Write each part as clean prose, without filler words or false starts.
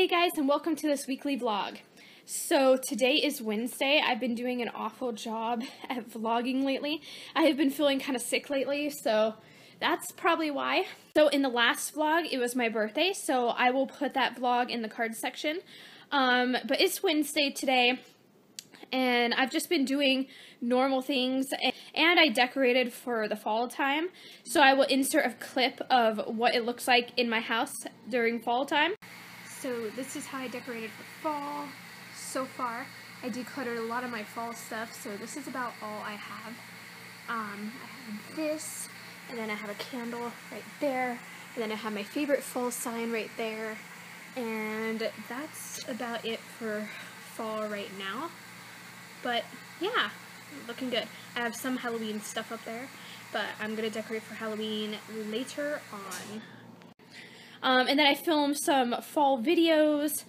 Hey guys, and welcome to this weekly vlog. So today is Wednesday. I've been doing an awful job at vlogging lately. I have been feeling kind of sick lately, so that's probably why. So in the last vlog, it was my birthday, so I will put that vlog in the card section. But it's Wednesday today, and I've just been doing normal things, and I decorated for the fall time. So I will insert a clip of what it looks like in my house during fall time. So this is how I decorated for fall so far. I decluttered a lot of my fall stuff, so this is about all I have. I have this, and then I have a candle right there, and then I have my favorite fall sign right there, and that's about it for fall right now. But yeah, looking good. I have some Halloween stuff up there, but I'm gonna decorate for Halloween later on. And then I filmed some fall videos,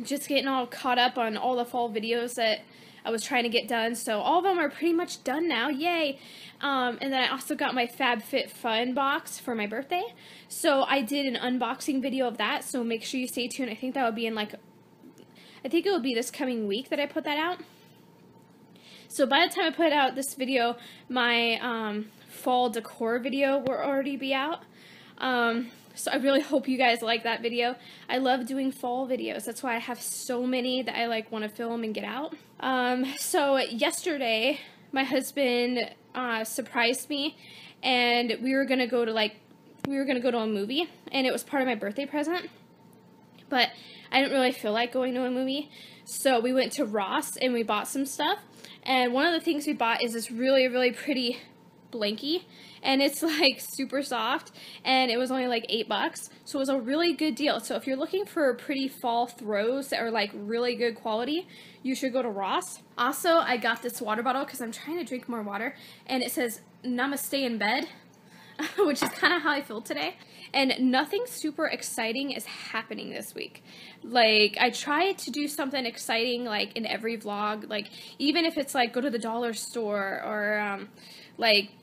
just getting all caught up on all the fall videos that I was trying to get done. So all of them are pretty much done now, yay! And then I also got my FabFitFun box for my birthday. So I did an unboxing video of that, so make sure you stay tuned. I think that would be in I think it will be this coming week that I put that out. So by the time I put out this video, my fall decor video will already be out. So I really hope you guys like that video. I love doing fall videos. That's why I have so many that I want to film and get out. So yesterday, my husband surprised me, and we were gonna go to a movie, and it was part of my birthday present. But I didn't really feel like going to a movie, so we went to Ross and we bought some stuff. And one of the things we bought is this really, really pretty blankie, and it's super soft, and it was only $8, so it was a really good deal. So if you're looking for pretty fall throws that are really good quality, you should go to Ross. Also, I got this water bottle because I'm trying to drink more water, and it says namaste in bed, which is kind of how I feel today. And nothing super exciting is happening this week. I try to do something exciting in every vlog, even if it's go to the dollar store or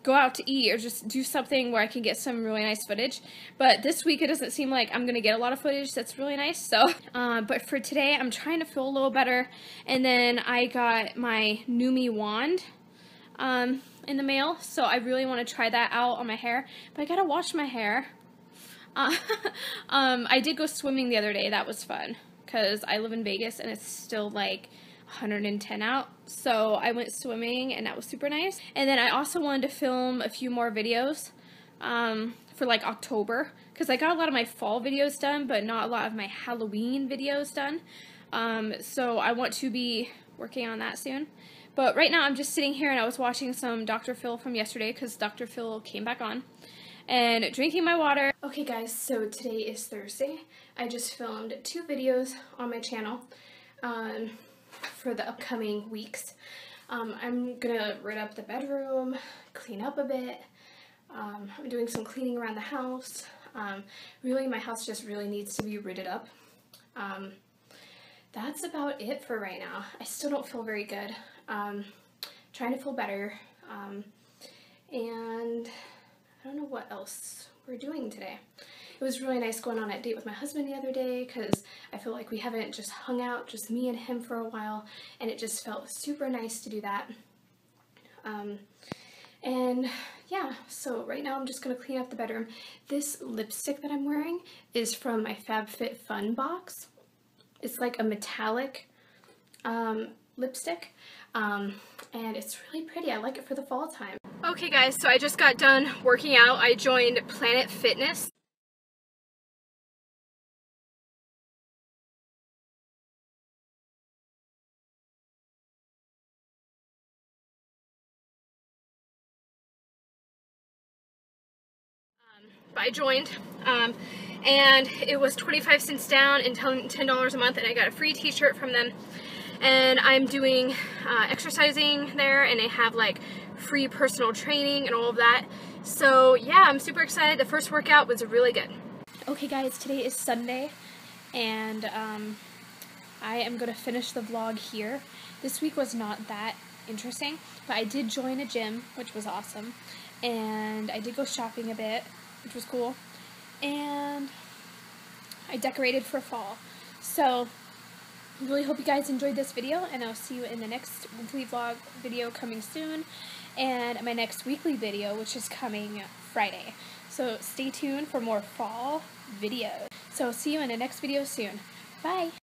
go out to eat or just do something where I can get some really nice footage. But this week it doesn't seem like I'm gonna get a lot of footage that's really nice. So, but for today I'm trying to feel a little better. And then I got my Numi wand in the mail, so I really want to try that out on my hair. But I gotta wash my hair. I did go swimming the other day. That was fun because I live in Vegas and it's still 110 out. So I went swimming and that was super nice. And then I also wanted to film a few more videos for October, because I got a lot of my fall videos done, but not a lot of my Halloween videos done. So I want to be working on that soon. But right now I'm just sitting here and I was watching some Dr. Phil from yesterday because Dr. Phil came back on, and drinking my water. Okay guys, so today is Thursday. I just filmed 2 videos on my channel for the upcoming weeks. I'm gonna rid up the bedroom, clean up a bit. I'm doing some cleaning around the house. Really, my house just really needs to be ridded up. That's about it for right now. I still don't feel very good. Trying to feel better. And I don't know what else we're doing today. It was really nice going on a date with my husband the other day because I feel like we haven't just hung out, just me and him for a while, and it just felt super nice to do that. And yeah, so right now I'm just going to clean up the bedroom. This lipstick that I'm wearing is from my FabFitFun box. It's a metallic lipstick, and it's really pretty. I like it for the fall time. Okay guys, so I just got done working out. I joined Planet Fitness. I joined, and it was 25 cents down and $10 a month, and I got a free t-shirt from them. And I'm doing exercising there, and they have free personal training and all of that. So yeah, I'm super excited. The first workout was really good. Okay guys, today is Sunday, and I am going to finish the vlog here. This week was not that interesting, but I did join a gym, which was awesome, and I did go shopping a bit, which was cool, and I I decorated for fall. So I really hope you guys enjoyed this video, and I'll see you in the next weekly vlog video coming soon, and my next weekly video, which is coming Friday. So stay tuned for more fall videos. So see you in the next video soon. Bye!